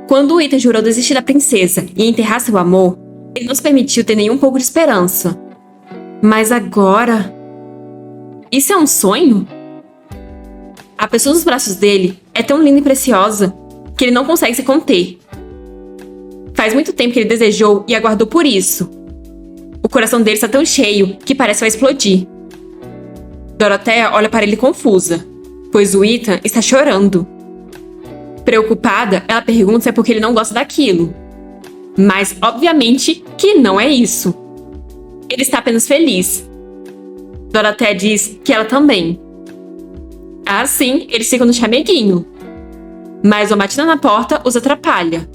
Quando o Ethan jurou desistir da princesa e enterrar seu amor, ele não se permitiu ter nenhum pouco de esperança. Mas agora... Isso é um sonho? A pessoa nos braços dele é tão linda e preciosa que ele não consegue se conter. Faz muito tempo que ele desejou e aguardou por isso. O coração dele está tão cheio que parece vai explodir. Dorothea olha para ele confusa, pois o Ethan está chorando. Preocupada, ela pergunta se é porque ele não gosta daquilo. Mas, obviamente, que não é isso. Ele está apenas feliz. Dorothea diz que ela também. Assim, eles ficam no chameguinho. Mas uma batida na porta os atrapalha.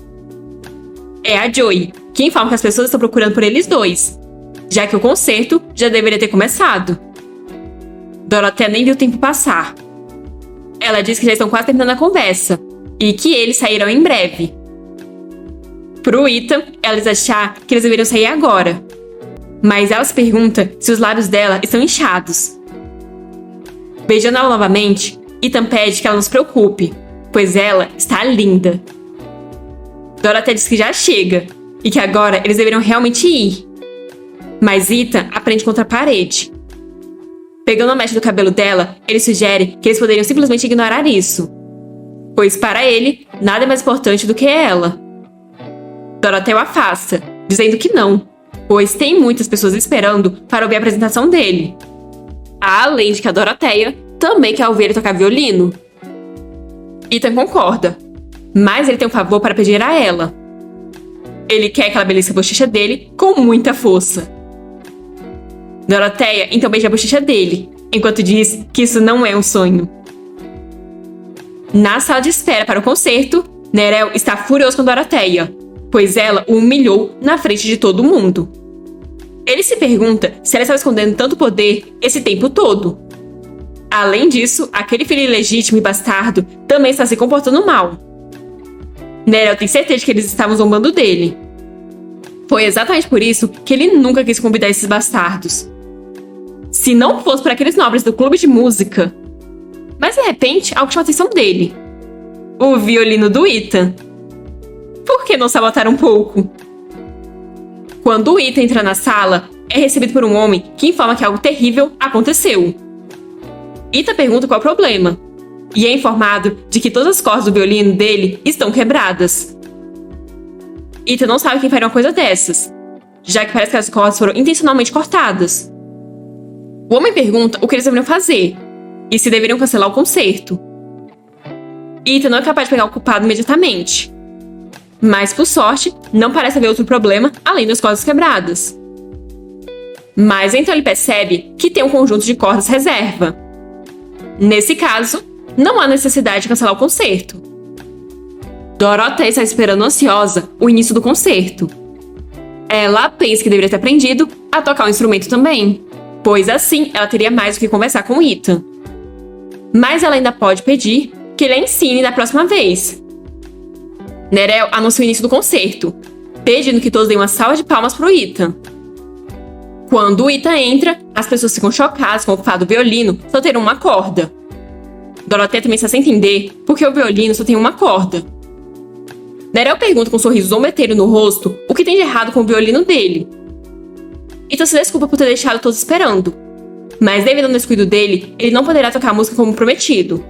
É a Joey, que informa que as pessoas estão procurando por eles dois, já que o concerto já deveria ter começado. Dorothea nem viu o tempo passar. Ela diz que já estão quase terminando a conversa e que eles sairão em breve. Pro Ethan, ela diz achar que eles deveriam sair agora. Mas ela se pergunta se os lábios dela estão inchados. Beijando ela novamente, Ethan pede que ela não se preocupe, pois ela está linda. Dorothea diz que já chega e que agora eles deveriam realmente ir. Mas Ethan aprende contra a parede. Pegando a mecha do cabelo dela, ele sugere que eles poderiam simplesmente ignorar isso, pois para ele, nada é mais importante do que ela. Dorothea o afasta, dizendo que não, pois tem muitas pessoas esperando para ouvir a apresentação dele. Além de que a Dorothea também quer ouvir ele tocar violino. Ethan concorda, mas ele tem um favor para pedir a ela. Ele quer que ela belisque a bochecha dele com muita força. Dorothea então beija a bochecha dele, enquanto diz que isso não é um sonho. Na sala de espera para o concerto, Nerel está furioso com Dorothea, pois ela o humilhou na frente de todo mundo. Ele se pergunta se ela estava escondendo tanto poder esse tempo todo. Além disso, aquele filho ilegítimo e bastardo também está se comportando mal. Nerel tem certeza de que eles estavam zombando dele. Foi exatamente por isso que ele nunca quis convidar esses bastardos. Se não fosse por aqueles nobres do clube de música. Mas de repente, algo chamou a atenção dele. O violino do Ethan. Por que não sabotar um pouco? Quando o Ethan entra na sala, é recebido por um homem que informa que algo terrível aconteceu. Ethan pergunta qual é o problema, e é informado de que todas as cordas do violino dele estão quebradas. Ethan não sabe quem faria uma coisa dessas, já que parece que as cordas foram intencionalmente cortadas. O homem pergunta o que eles deveriam fazer, e se deveriam cancelar o concerto. Ethan não é capaz de pegar o culpado imediatamente. Mas, por sorte, não parece haver outro problema além das cordas quebradas. Mas então ele percebe que tem um conjunto de cordas reserva. Nesse caso, não há necessidade de cancelar o concerto. Dorothea está esperando ansiosa o início do concerto. Ela pensa que deveria ter aprendido a tocar o instrumento também, pois assim ela teria mais o que conversar com Ethan. Mas ela ainda pode pedir que ele a ensine da próxima vez. Nerel anuncia o início do concerto, pedindo que todos deem uma salva de palmas para o Ethan. Quando o Ethan entra, as pessoas ficam chocadas com o fato do violino só ter uma corda. Dorothea também está sem entender porque o violino só tem uma corda. Nerel pergunta com um sorriso zombeteiro no rosto o que tem de errado com o violino dele. Ethan se desculpa por ter deixado todos esperando, mas devido ao descuido dele, ele não poderá tocar a música como prometido.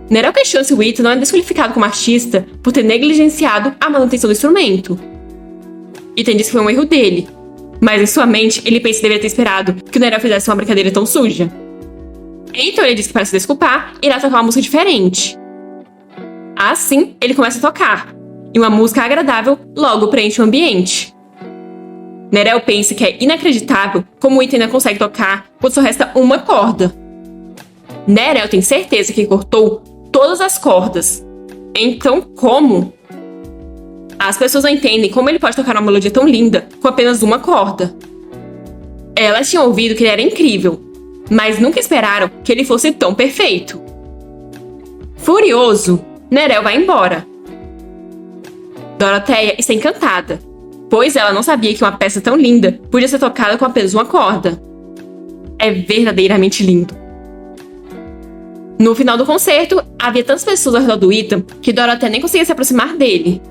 Nerel questiona se o Ethan não é desqualificado como artista por ter negligenciado a manutenção do instrumento. Ethan diz que foi um erro dele, mas em sua mente ele pensa que deveria ter esperado que o Nerel fizesse uma brincadeira tão suja. Então ele diz que para se desculpar, irá tocar uma música diferente. Assim, ele começa a tocar, e uma música agradável logo preenche o ambiente. Nerel pensa que é inacreditável como o Ethan ainda consegue tocar quando só resta uma corda. Nerel tem certeza que cortou todas as cordas. Então, como? As pessoas não entendem como ele pode tocar uma melodia tão linda com apenas uma corda. Elas tinham ouvido que ele era incrível, mas nunca esperaram que ele fosse tão perfeito. Furioso, Nerel vai embora. Dorothea está encantada, pois ela não sabia que uma peça tão linda podia ser tocada com apenas uma corda. É verdadeiramente lindo. No final do concerto, havia tantas pessoas ao redor do Ethan que Dorothea nem conseguia se aproximar dele.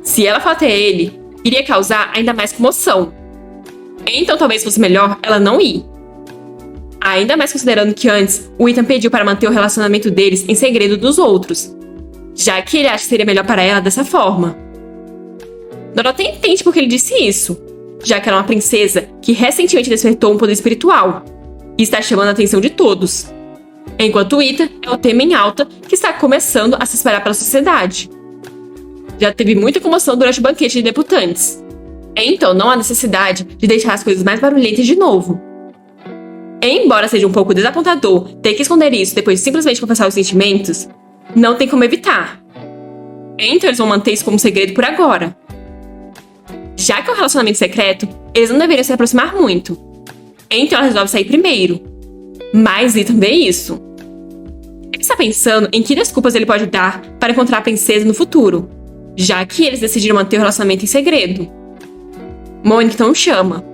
Se ela for até ele, iria causar ainda mais comoção. Então talvez fosse melhor ela não ir. Ainda mais considerando que antes, o Ethan pediu para manter o relacionamento deles em segredo dos outros, já que ele acha que seria melhor para ela dessa forma. Dorothea entende porque ele disse isso, já que ela é uma princesa que recentemente despertou um poder espiritual e está chamando a atenção de todos. Enquanto o Ethan é o tema em alta que está começando a se espalhar pela sociedade. Já teve muita comoção durante o banquete de debutantes. Então não há necessidade de deixar as coisas mais barulhentas de novo. Embora seja um pouco desapontador ter que esconder isso depois de simplesmente confessar os sentimentos, não tem como evitar. Então eles vão manter isso como segredo por agora. Já que é um relacionamento secreto, eles não deveriam se aproximar muito. Então ela resolve sair primeiro. Mas Ethan vê isso. Ele está pensando em que desculpas ele pode dar para encontrar a princesa no futuro, já que eles decidiram manter o relacionamento em segredo. Mônica então o chama.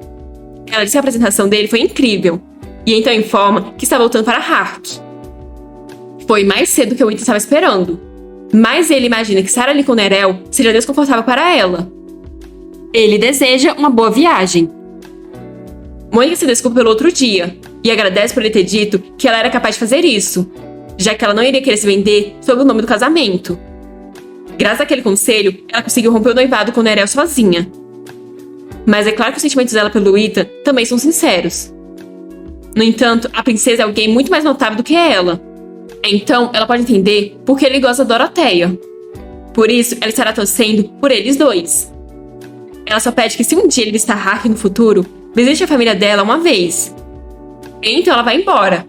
Ela disse que a apresentação dele foi incrível, e então informa que está voltando para Hark. Foi mais cedo do que o Ethan estava esperando, mas ele imagina que estar ali com Nerel seria desconfortável para ela. Ele deseja uma boa viagem. Mônica se desculpa pelo outro dia, e agradece por ele ter dito que ela era capaz de fazer isso, já que ela não iria querer se vender sob o nome do casamento. Graças àquele conselho, ela conseguiu romper o noivado com Nerel sozinha. Mas é claro que os sentimentos dela pelo Ethan também são sinceros. No entanto, a princesa é alguém muito mais notável do que ela. Então, ela pode entender por que ele gosta da Dorothea. Por isso, ela estará torcendo por eles dois. Ela só pede que se um dia ele visitar Hark no futuro, visite a família dela uma vez. Então ela vai embora.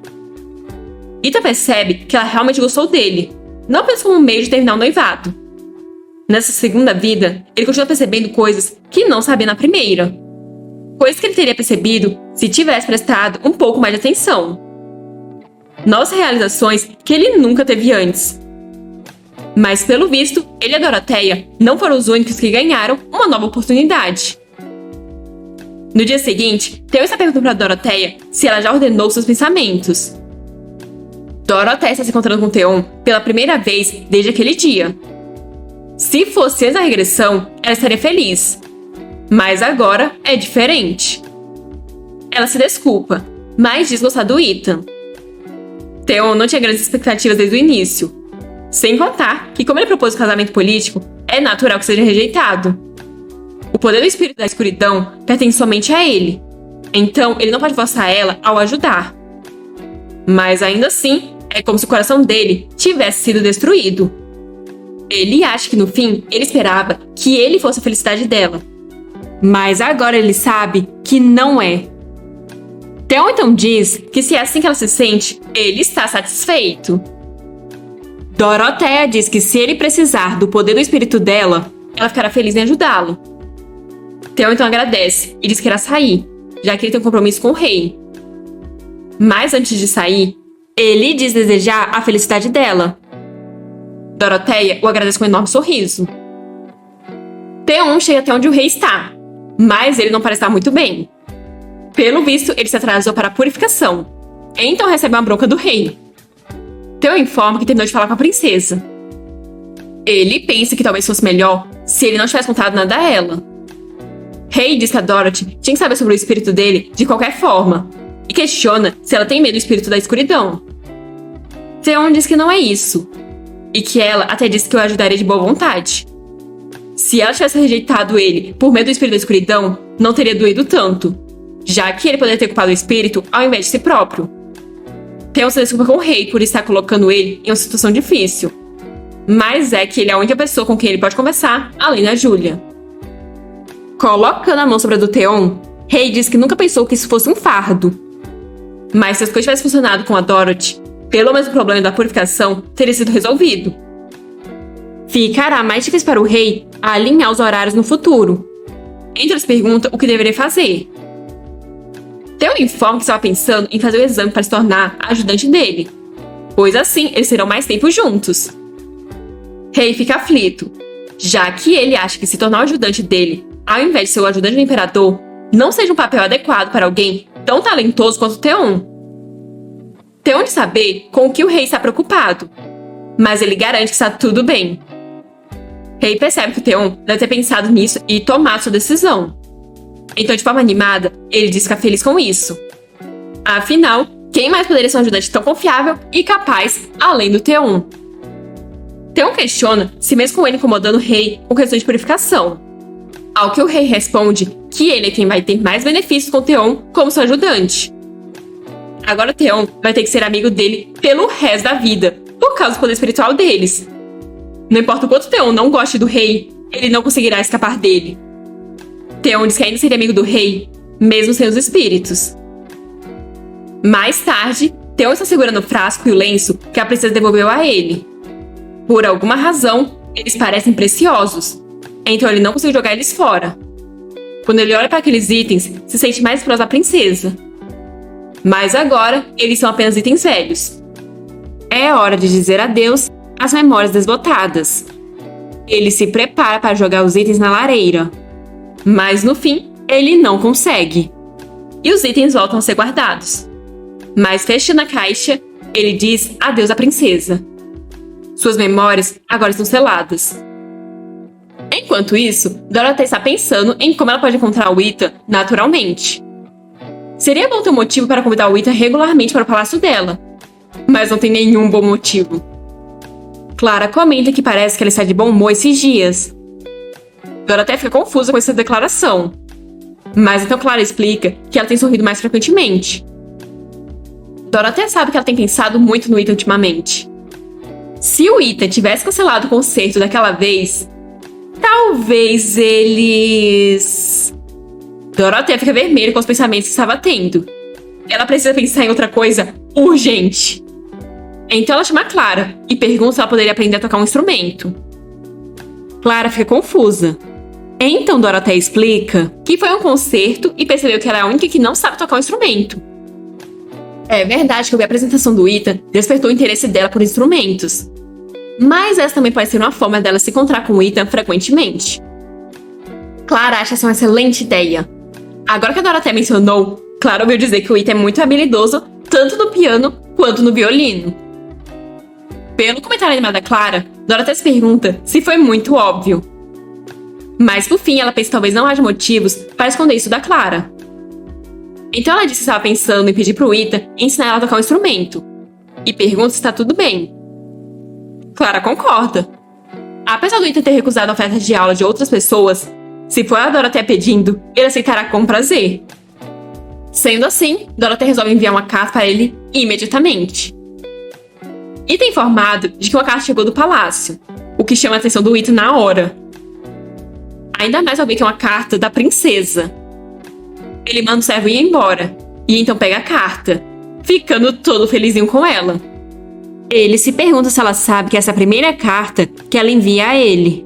Ethan percebe que ela realmente gostou dele, não apenas como um meio de terminar o noivado. Nessa segunda vida, ele continua percebendo coisas que não sabia na primeira. Coisas que ele teria percebido se tivesse prestado um pouco mais de atenção. Novas realizações que ele nunca teve antes. Mas pelo visto, ele e a Dorothea não foram os únicos que ganharam uma nova oportunidade. No dia seguinte, Theon está perguntando para Dorothea se ela já ordenou seus pensamentos. Dorothea está se encontrando com Theon pela primeira vez desde aquele dia. Se fosse essa regressão, ela estaria feliz. Mas agora é diferente. Ela se desculpa, mas diz gostar do Ethan. Theon não tinha grandes expectativas desde o início. Sem contar que, como ele propôs o casamento político, é natural que seja rejeitado. O poder do espírito da escuridão pertence somente a ele. Então, ele não pode forçar ela ao ajudar. Mas ainda assim, é como se o coração dele tivesse sido destruído. Ele acha que no fim, ele esperava que ele fosse a felicidade dela. Mas agora ele sabe que não é. Theon então diz que se é assim que ela se sente, ele está satisfeito. Dorothea diz que se ele precisar do poder do espírito dela, ela ficará feliz em ajudá-lo. Theon então agradece e diz que irá sair, já que ele tem um compromisso com o rei. Mas antes de sair, ele diz desejar a felicidade dela. Dorothea o agradece com um enorme sorriso. Theon chega até onde o rei está, mas ele não parece estar muito bem. Pelo visto, ele se atrasou para a purificação, então recebe uma bronca do rei. Theon informa que terminou de falar com a princesa. Ele pensa que talvez fosse melhor se ele não tivesse contado nada a ela. Rei diz que a Dorothy tinha que saber sobre o espírito dele de qualquer forma, e questiona se ela tem medo do espírito da escuridão. Theon diz que não é isso, e que ela até disse que o ajudaria de boa vontade. Se ela tivesse rejeitado ele por medo do espírito da escuridão, não teria doído tanto, já que ele poderia ter culpado o espírito ao invés de si próprio. Theon se desculpa com o rei por estar colocando ele em uma situação difícil, mas é que ele é a única pessoa com quem ele pode conversar, além da Julia. Colocando a mão sobre a do Theon, Rei diz que nunca pensou que isso fosse um fardo. Mas se as coisas tivessem funcionado com a Dorothy, pelo menos o problema da purificação teria sido resolvido. Ficará mais difícil para o rei alinhar os horários no futuro. Entre as perguntas o que deveria fazer. Theon informa que estava pensando em fazer o exame para se tornar a ajudante dele, pois assim eles terão mais tempo juntos. Rei fica aflito, já que ele acha que se tornar o ajudante dele, ao invés de ser o ajudante do imperador, não seja um papel adequado para alguém tão talentoso quanto Theon. Theon de saber com o que o rei está preocupado, mas ele garante que está tudo bem. Rei percebe que o Theon deve ter pensado nisso e tomado sua decisão. Então, de forma animada, ele diz ficar feliz com isso. Afinal, quem mais poderia ser um ajudante tão confiável e capaz além do Theon? Theon questiona se mesmo com ele incomodando o rei com questões de purificação. Ao que o rei responde que ele é quem vai ter mais benefícios com Theon como seu ajudante. Agora Theon vai ter que ser amigo dele pelo resto da vida, por causa do poder espiritual deles. Não importa o quanto Theon não goste do rei, ele não conseguirá escapar dele. Theon diz que ainda seria amigo do rei, mesmo sem os espíritos. Mais tarde, Theon está segurando o frasco e o lenço que a princesa devolveu a ele. Por alguma razão, eles parecem preciosos, então ele não conseguiu jogar eles fora. Quando ele olha para aqueles itens, se sente mais próximo da princesa. Mas agora, eles são apenas itens velhos. É hora de dizer adeus às memórias desbotadas. Ele se prepara para jogar os itens na lareira. Mas no fim, ele não consegue. E os itens voltam a ser guardados. Mas fechando a caixa, ele diz adeus à princesa. Suas memórias agora estão seladas. Enquanto isso, Dorothy está pensando em como ela pode encontrar o Ethan naturalmente. Seria bom ter um motivo para convidar o Ethan regularmente para o palácio dela, mas não tem nenhum bom motivo. Clara comenta que parece que ela está de bom humor esses dias. Dorothy fica confusa com essa declaração, mas então Clara explica que ela tem sorrido mais frequentemente. Dorothy sabe que ela tem pensado muito no Ethan ultimamente. Se o Ethan tivesse cancelado o concerto daquela vez, talvez eles... Dorothy fica vermelha com os pensamentos que estava tendo. Ela precisa pensar em outra coisa urgente. Então ela chama a Clara e pergunta se ela poderia aprender a tocar um instrumento. Clara fica confusa. Então Dorothy explica que foi um concerto e percebeu que ela é a única que não sabe tocar um instrumento. É verdade que ouvir a apresentação do Ethan despertou o interesse dela por instrumentos. Mas essa também pode ser uma forma dela se encontrar com o Ethan frequentemente. Clara acha essa uma excelente ideia. Agora que a Dorothy mencionou, Clara ouviu dizer que o Ethan é muito habilidoso, tanto no piano quanto no violino. Pelo comentário animado da Clara, Dorothy se pergunta se foi muito óbvio. Mas por fim ela pensa que talvez não haja motivos para esconder isso da Clara. Então ela diz que estava pensando em pedir pro Ethan ensinar ela a tocar um instrumento. E pergunta se está tudo bem. Clara concorda. Apesar do Ethan ter recusado ofertas de aula de outras pessoas, se for a Dorothy pedindo, ele aceitará com prazer. Sendo assim, Dorothy resolve enviar uma carta para ele imediatamente. Ethan é informado de que uma carta chegou do palácio, o que chama a atenção do Ethan na hora. Ainda mais ao ver que é uma carta da princesa. Ele manda o servo ir embora, e então pega a carta, ficando todo felizinho com ela. Ele se pergunta se ela sabe que essa é a primeira carta que ela envia a ele.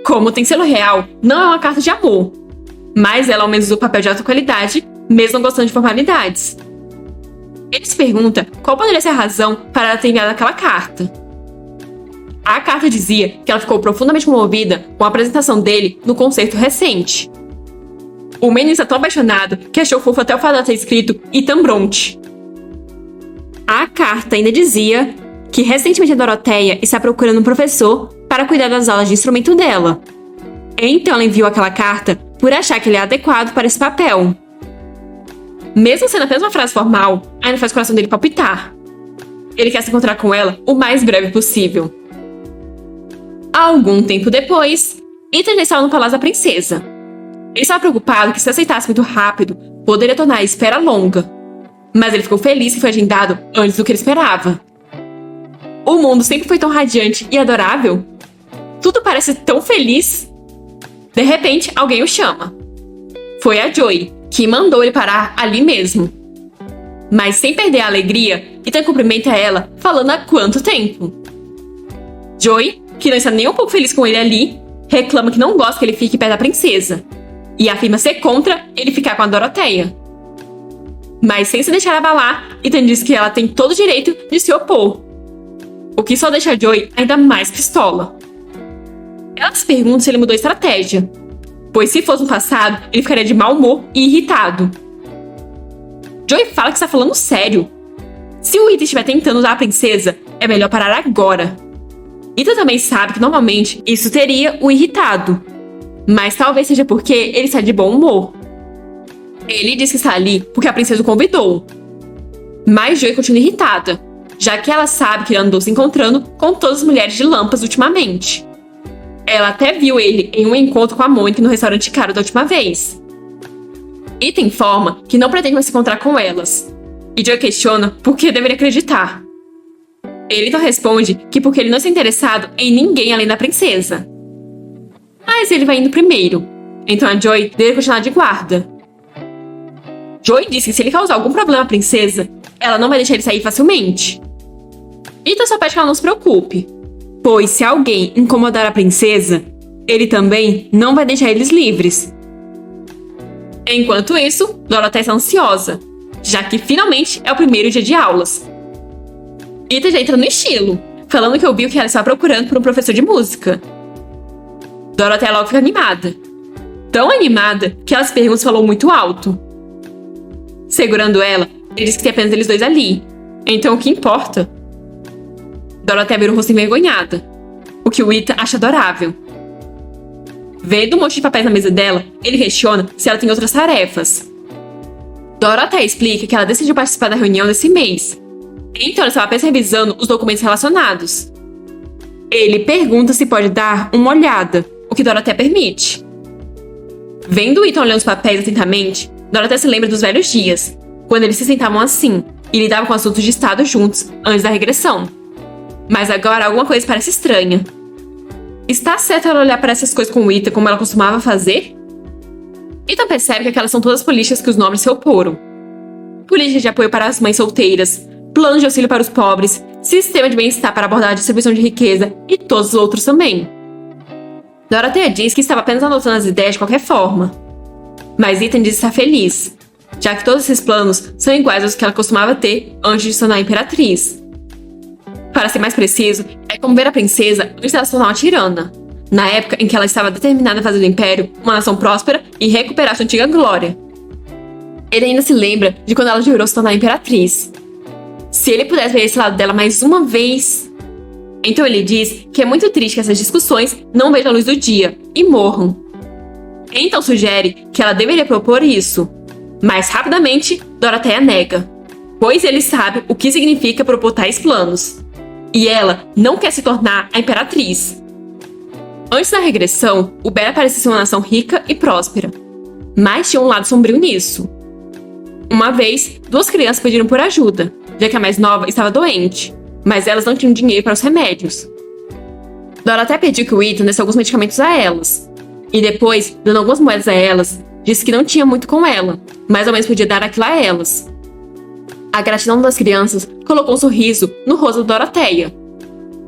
Como tem selo real, não é uma carta de amor, mas ela ao menos usa o papel de alta qualidade, mesmo não gostando de formalidades. Ele se pergunta qual poderia ser a razão para ela ter enviado aquela carta. A carta dizia que ela ficou profundamente comovida com a apresentação dele no concerto recente. O menino está tão apaixonado que achou fofo até o fato de ter escrito Ethan Bronte. A carta ainda dizia que recentemente a Doroteia está procurando um professor para cuidar das aulas de instrumento dela. Então ela enviou aquela carta por achar que ele é adequado para esse papel. Mesmo sendo apenas uma frase formal, ainda faz o coração dele palpitar. Ele quer se encontrar com ela o mais breve possível. Algum tempo depois, Ethan estava no palácio da princesa. Ele estava preocupado que se aceitasse muito rápido, poderia tornar a espera longa. Mas ele ficou feliz que foi agendado antes do que ele esperava. O mundo sempre foi tão radiante e adorável. Tudo parece tão feliz. De repente, alguém o chama. Foi a Joy, que mandou ele parar ali mesmo. Mas sem perder a alegria, Ethan cumprimenta ela, falando há quanto tempo. Joy, que não está nem um pouco feliz com ele ali, reclama que não gosta que ele fique perto da princesa. E afirma ser contra ele ficar com a Doroteia. Mas sem se deixar abalar, Ethan diz que ela tem todo o direito de se opor. O que só deixa a Joy ainda mais pistola. Ela se pergunta se ele mudou a estratégia, pois se fosse no passado, ele ficaria de mau humor e irritado. Joy fala que está falando sério. se o Ethan estiver tentando usar a princesa, é melhor parar agora. Ethan também sabe que normalmente isso teria o irritado, mas talvez seja porque ele está de bom humor. Ele diz que está ali porque a princesa o convidou. Mas Joy continua irritada, já que ela sabe que ele andou se encontrando com todas as mulheres de Lampas ultimamente. Ela até viu ele em um encontro com a Mônica no restaurante caro da última vez. Ethan informa que não pretende mais se encontrar com elas, e Joy questiona por que deveria acreditar. Ele então responde que porque ele não está interessado em ninguém além da princesa. Mas ele vai indo primeiro, então a Joy deve continuar de guarda. Joy diz que se ele causar algum problema à princesa, ela não vai deixar ele sair facilmente. Ethan só pede que ela não se preocupe, pois se alguém incomodar a princesa, ele também não vai deixar eles livres. Enquanto isso, Dorothea está ansiosa, já que finalmente é o primeiro dia de aulas. Ethan já entra no estilo, falando que ouviu que ela estava procurando por um professor de música. Dorothea logo fica animada. Tão animada que ela se pergunta se falou muito alto. Segurando ela, ele diz que tem apenas eles dois ali. Então o que importa? Dorothea vira o rosto envergonhada, o que o Ethan acha adorável. Vendo um monte de papéis na mesa dela, ele questiona se ela tem outras tarefas. Dorothea explica que ela decidiu participar da reunião desse mês. Então ela estava apenas revisando os documentos relacionados. Ele pergunta se pode dar uma olhada, o que Dorothea permite. Vendo o Ethan olhando os papéis atentamente, Dorothea se lembra dos velhos dias, quando eles se sentavam assim e lidavam com assuntos de estado juntos, antes da regressão. Mas agora alguma coisa parece estranha. Está certo ela olhar para essas coisas com o Ethan como ela costumava fazer? Ethan percebe que aquelas são todas as políticas que os nobres se oporam. Políticas de apoio para as mães solteiras, planos de auxílio para os pobres, sistema de bem-estar para abordar a distribuição de riqueza e todos os outros também. Dorothea diz que estava apenas anotando as ideias de qualquer forma. Mas Ethan diz estar feliz, já que todos esses planos são iguais aos que ela costumava ter antes de se tornar imperatriz. Para ser mais preciso, é como ver a princesa antes dela se tornar uma tirana, na época em que ela estava determinada a fazer do Império uma nação próspera e recuperar sua antiga glória. Ele ainda se lembra de quando ela jurou se tornar imperatriz. Se ele pudesse ver esse lado dela mais uma vez... Então ele diz que é muito triste que essas discussões não vejam a luz do dia e morram. Então sugere que ela deveria propor isso. Mas rapidamente, Dorothea nega, pois ele sabe o que significa propor tais planos. E ela não quer se tornar a imperatriz. Antes da regressão, o Bera parecia ser uma nação rica e próspera. Mas tinha um lado sombrio nisso. Uma vez, duas crianças pediram por ajuda, já que a mais nova estava doente, mas elas não tinham dinheiro para os remédios. Dorothea pediu que o Ethan desse alguns medicamentos a elas. E depois, dando algumas moedas a elas, disse que não tinha muito com ela, mas ao menos podia dar aquilo a elas. A gratidão das crianças colocou um sorriso no rosto da Dorothea.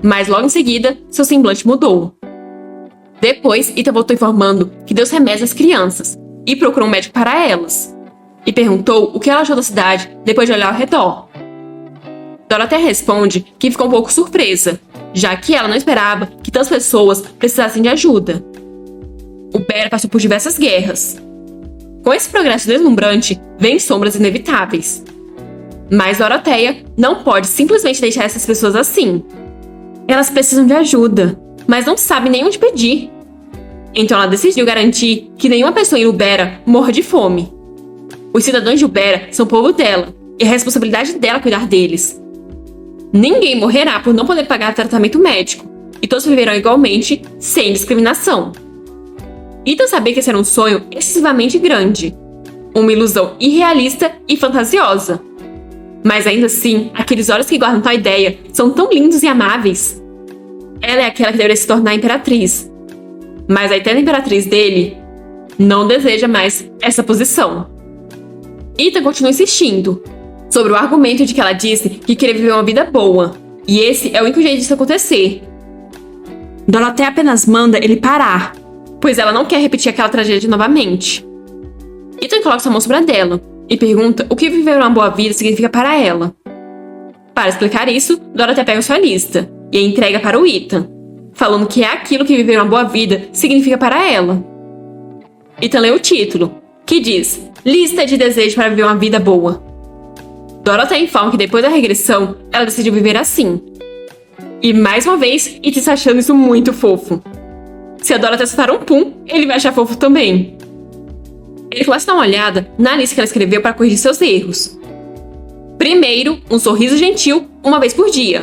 Mas logo em seguida, seu semblante mudou. Depois, Ethan voltou informando que deu os remédios às crianças e procurou um médico para elas. E perguntou o que ela achou da cidade depois de olhar ao redor. Dorothea responde que ficou um pouco surpresa, já que ela não esperava que tantas pessoas precisassem de ajuda. O Bera passou por diversas guerras. Com esse progresso deslumbrante, vêm sombras inevitáveis. Mas Dorothea não pode simplesmente deixar essas pessoas assim. Elas precisam de ajuda, mas não sabem nem onde pedir. Então ela decidiu garantir que nenhuma pessoa em Ubera morra de fome. Os cidadãos de Ubera são o povo dela, e é a responsabilidade dela cuidar deles. Ninguém morrerá por não poder pagar tratamento médico, e todos viverão igualmente, sem discriminação. Ethan sabia que esse era um sonho excessivamente grande, uma ilusão irrealista e fantasiosa. Mas ainda assim, aqueles olhos que guardam tal ideia são tão lindos e amáveis. Ela é aquela que deveria se tornar a imperatriz. Mas a eterna imperatriz dele não deseja mais essa posição. Ethan continua insistindo sobre o argumento de que ela disse que queria viver uma vida boa, e esse é o único jeito disso acontecer. Dorothea apenas manda ele parar, pois ela não quer repetir aquela tragédia novamente. Ethan coloca sua mão sobre a dela e pergunta o que viver uma boa vida significa para ela. Para explicar isso, Dorothea pega sua lista e a entrega para o Ethan, falando que é aquilo que viver uma boa vida significa para ela. Ethan lê o título, que diz Lista de desejos para viver uma vida boa. Dorothea informa que depois da regressão, ela decidiu viver assim. E mais uma vez, Ethan está achando isso muito fofo. Se a Dorothea soltar um pum, ele vai achar fofo também. Ele começa a dar uma olhada na lista que ela escreveu para corrigir seus erros. Primeiro, um sorriso gentil uma vez por dia.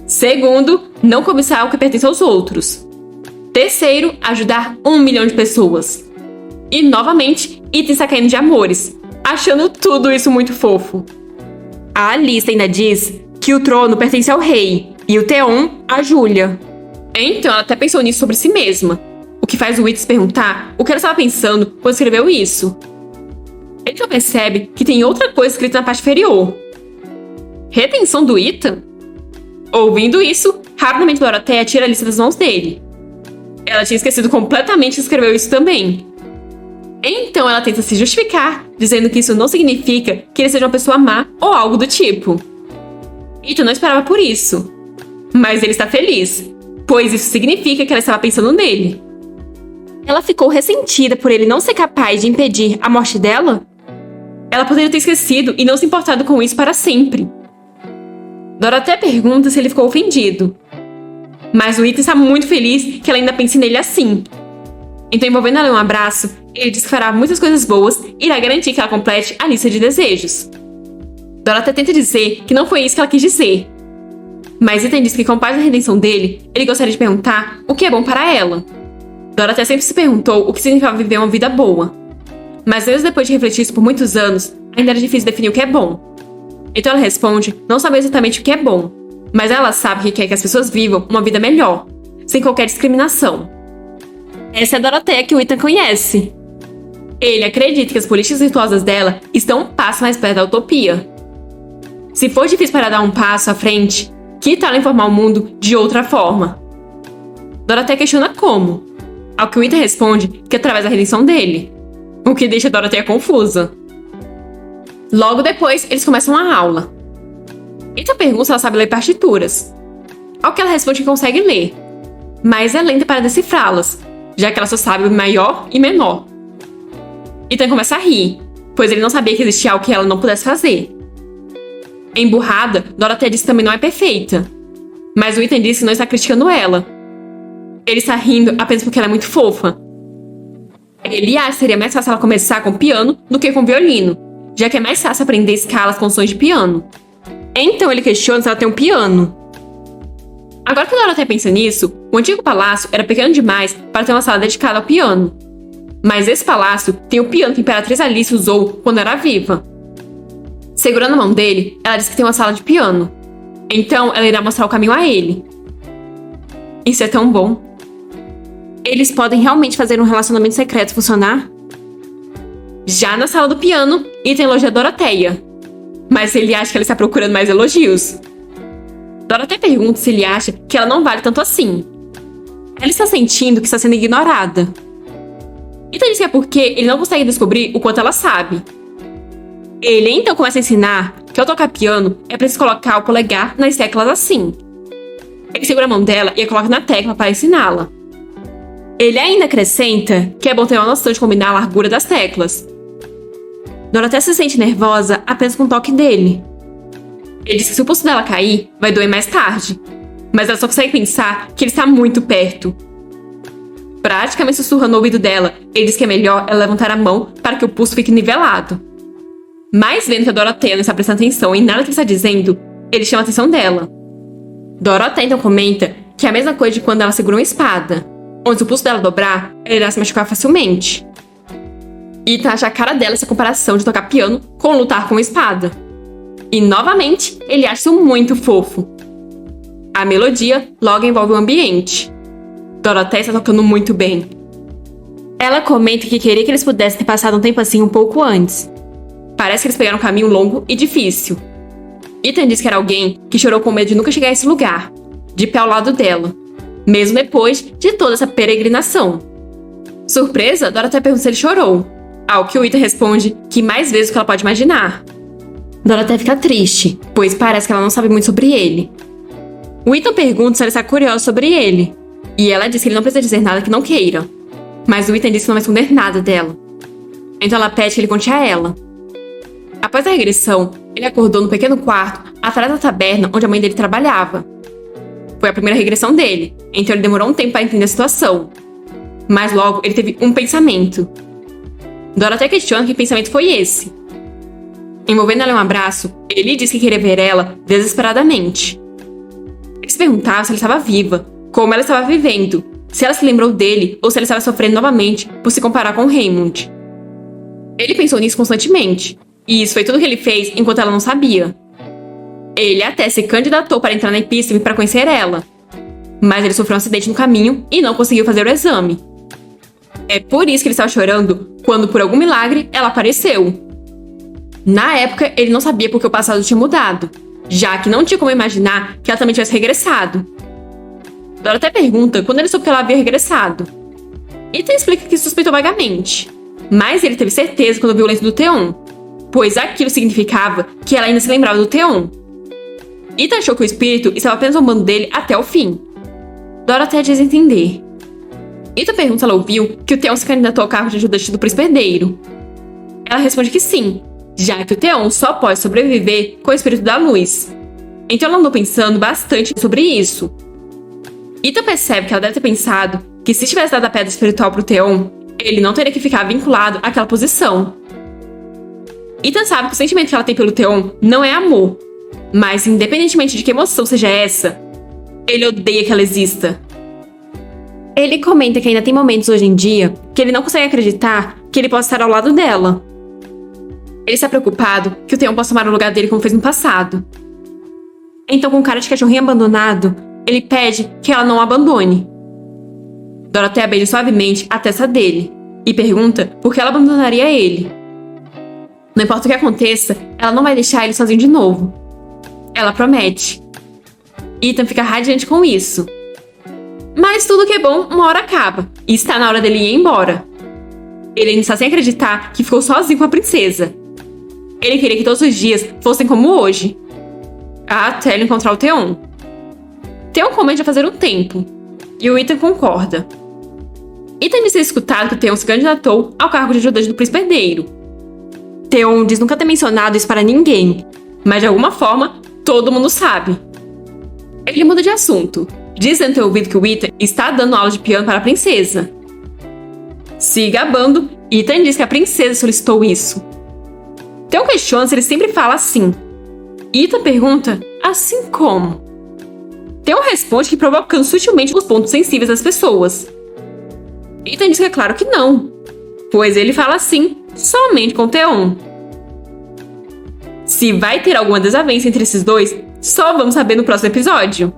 Segundo, não cobiçar o que pertence aos outros. Terceiro, ajudar 1 milhão de pessoas. E, novamente, Ethan está caindo de amores, achando tudo isso muito fofo. A lista ainda diz que o trono pertence ao rei e o Theon a Julia. Então ela até pensou nisso sobre si mesma, o que faz o Ethan se perguntar o que ela estava pensando quando escreveu isso. Ele então percebe que tem outra coisa escrita na parte inferior. Retenção do Ethan? Ouvindo isso, rapidamente Dorothea tira a lista das mãos dele. Ela tinha esquecido completamente que escreveu isso também. Então ela tenta se justificar, dizendo que isso não significa que ele seja uma pessoa má ou algo do tipo. Ethan não esperava por isso. Mas ele está feliz, pois isso significa que ela estava pensando nele. Ela ficou ressentida por ele não ser capaz de impedir a morte dela? Ela poderia ter esquecido e não se importado com isso para sempre. Dorothea pergunta se ele ficou ofendido. Mas o Ethan está muito feliz que ela ainda pense nele assim. Então, envolvendo ela em um abraço, ele diz que fará muitas coisas boas e irá garantir que ela complete a lista de desejos. Dorothea tenta dizer que não foi isso que ela quis dizer. Mas Ethan diz que com parte da redenção dele, ele gostaria de perguntar o que é bom para ela. Dorothea sempre se perguntou o que significava viver uma vida boa. Mas mesmo depois de refletir isso por muitos anos, ainda era difícil definir o que é bom. Então ela responde não saber exatamente o que é bom, mas ela sabe que quer que as pessoas vivam uma vida melhor, sem qualquer discriminação. Essa é a Dorothea que o Ethan conhece. Ele acredita que as políticas virtuosas dela estão um passo mais perto da utopia. Se for difícil para dar um passo à frente, que tal informar o mundo de outra forma? Dorothea questiona como, ao que o Ethan responde que através da redenção dele, o que deixa Dorothea confusa. Logo depois, eles começam a aula. Ethan pergunta se ela sabe ler partituras, ao que ela responde que consegue ler, mas é lenta para decifrá-las, já que ela só sabe o maior e menor. Ethan começa a rir, pois ele não sabia que existia algo que ela não pudesse fazer. Emburrada, Dorothea diz que também não é perfeita, mas o Ethan diz que não está criticando ela. Ele está rindo apenas porque ela é muito fofa. Ele acha que seria mais fácil ela começar com piano do que com violino, já que é mais fácil aprender escalas com sons de piano. Então ele questiona se ela tem um piano. Agora que Dorothea pensa nisso, o antigo palácio era pequeno demais para ter uma sala dedicada ao piano. Mas esse palácio tem o piano que a Imperatriz Alice usou quando era viva. Segurando a mão dele, ela diz que tem uma sala de piano. Então ela irá mostrar o caminho a ele. Isso é tão bom. Eles podem realmente fazer um relacionamento secreto funcionar? Já na sala do piano, Ethan elogia Dorothea. Mas ele acha que ela está procurando mais elogios. Dorothea pergunta se ele acha que ela não vale tanto assim. Ela está sentindo que está sendo ignorada. Ethan diz que é porque ele não consegue descobrir o quanto ela sabe. Ele então começa a ensinar que ao tocar piano é preciso colocar o polegar nas teclas assim. Ele segura a mão dela e a coloca na tecla para ensiná-la. Ele ainda acrescenta que é bom ter uma noção de combinar a largura das teclas. Dorothea se sente nervosa apenas com o toque dele. Ele diz que se o pulso dela cair, vai doer mais tarde. Mas ela só consegue pensar que ele está muito perto. Praticamente sussurrando no ouvido dela, ele diz que é melhor ela levantar a mão para que o pulso fique nivelado. Mas vendo que a Dorothea não está prestando atenção em nada que ele está dizendo, ele chama a atenção dela. Dorothea então comenta que é a mesma coisa de quando ela segura uma espada, onde se o pulso dela dobrar, ela irá se machucar facilmente. Ethan acha a cara dela essa comparação de tocar piano com lutar com uma espada. E novamente, ele acha isso muito fofo. A melodia logo envolve o ambiente. Dorothea está tocando muito bem. Ela comenta que queria que eles pudessem ter passado um tempo assim um pouco antes. Parece que eles pegaram um caminho longo e difícil. Ethan diz que era alguém que chorou com medo de nunca chegar a esse lugar, de pé ao lado dela, mesmo depois de toda essa peregrinação. Surpresa, Dorothea pergunta se ele chorou, ao que o Ethan responde que mais vezes do que ela pode imaginar. Dorothea fica triste, pois parece que ela não sabe muito sobre ele. O Ethan pergunta se ela está curiosa sobre ele, e ela diz que ele não precisa dizer nada que não queira. Mas o Ethan diz que não vai esconder nada dela. Então ela pede que ele conte a ela. Após a regressão, ele acordou no pequeno quarto, atrás da taberna onde a mãe dele trabalhava. Foi a primeira regressão dele, então ele demorou um tempo para entender a situação. Mas logo ele teve um pensamento. Dorothea questiona que pensamento foi esse. Envolvendo ela em um abraço, ele disse que queria ver ela desesperadamente. Ele se perguntava se ela estava viva, como ela estava vivendo, se ela se lembrou dele ou se ela estava sofrendo novamente por se comparar com Raymond. Ele pensou nisso constantemente, e isso foi tudo que ele fez enquanto ela não sabia. Ele até se candidatou para entrar na epísteme para conhecer ela, mas ele sofreu um acidente no caminho e não conseguiu fazer o exame. É por isso que ele estava chorando quando, por algum milagre, ela apareceu. Na época, ele não sabia porque o passado tinha mudado, já que não tinha como imaginar que ela também tivesse regressado. Dorothea pergunta quando ele soube que ela havia regressado. Ethan explica que suspeitou vagamente, mas ele teve certeza quando viu o lenço do Theon, pois aquilo significava que ela ainda se lembrava do Theon. Ethan achou que o espírito estava apenas zombando dele até o fim. Dorothea diz entender. Ethan pergunta se ela ouviu que o Theon se candidatou ao cargo de ajudante do príncipe herdeiro. Ela responde que sim, já que o Theon só pode sobreviver com o espírito da luz. Então ela andou pensando bastante sobre isso. Ethan percebe que ela deve ter pensado que se tivesse dado a pedra espiritual pro Theon, ele não teria que ficar vinculado àquela posição. Ethan sabe que o sentimento que ela tem pelo Theon não é amor, mas independentemente de que emoção seja essa, ele odeia que ela exista. Ele comenta que ainda tem momentos hoje em dia que ele não consegue acreditar que ele possa estar ao lado dela. Ele está preocupado que o Theon possa tomar o lugar dele como fez no passado. Então, com cara de cachorrinho abandonado, ele pede que ela não o abandone. Dorothea beija suavemente a testa dele e pergunta por que ela abandonaria ele. Não importa o que aconteça, ela não vai deixar ele sozinho de novo. Ela promete. Ethan fica radiante com isso. Mas tudo que é bom, uma hora acaba, e está na hora dele ir embora. Ele ainda está sem acreditar que ficou sozinho com a princesa. Ele queria que todos os dias fossem como hoje. Até ele encontrar o Theon. Theon comenta fazer um tempo, e o Ethan concorda. Ethan diz ter escutado que o Theon se candidatou ao cargo de ajudante do príncipe herdeiro. Theon diz nunca ter mencionado isso para ninguém, mas de alguma forma, todo mundo sabe. Ele muda de assunto, dizendo ter ouvido que o Ethan está dando aula de piano para a princesa. Se gabando, Ethan diz que a princesa solicitou isso. Theon questiona se ele sempre fala assim. Ethan pergunta, assim como? Theon responde que provocando sutilmente os pontos sensíveis das pessoas. Ethan diz que é claro que não, pois ele fala assim somente com Theon. Se vai ter alguma desavença entre esses dois, só vamos saber no próximo episódio.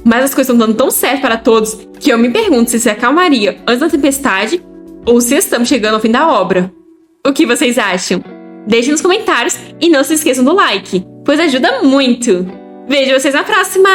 Mas as coisas estão dando tão certo para todos que eu me pergunto se acalmaria antes da tempestade ou se estamos chegando ao fim da obra. O que vocês acham? Deixem nos comentários e não se esqueçam do like, pois ajuda muito. Vejo vocês na próxima!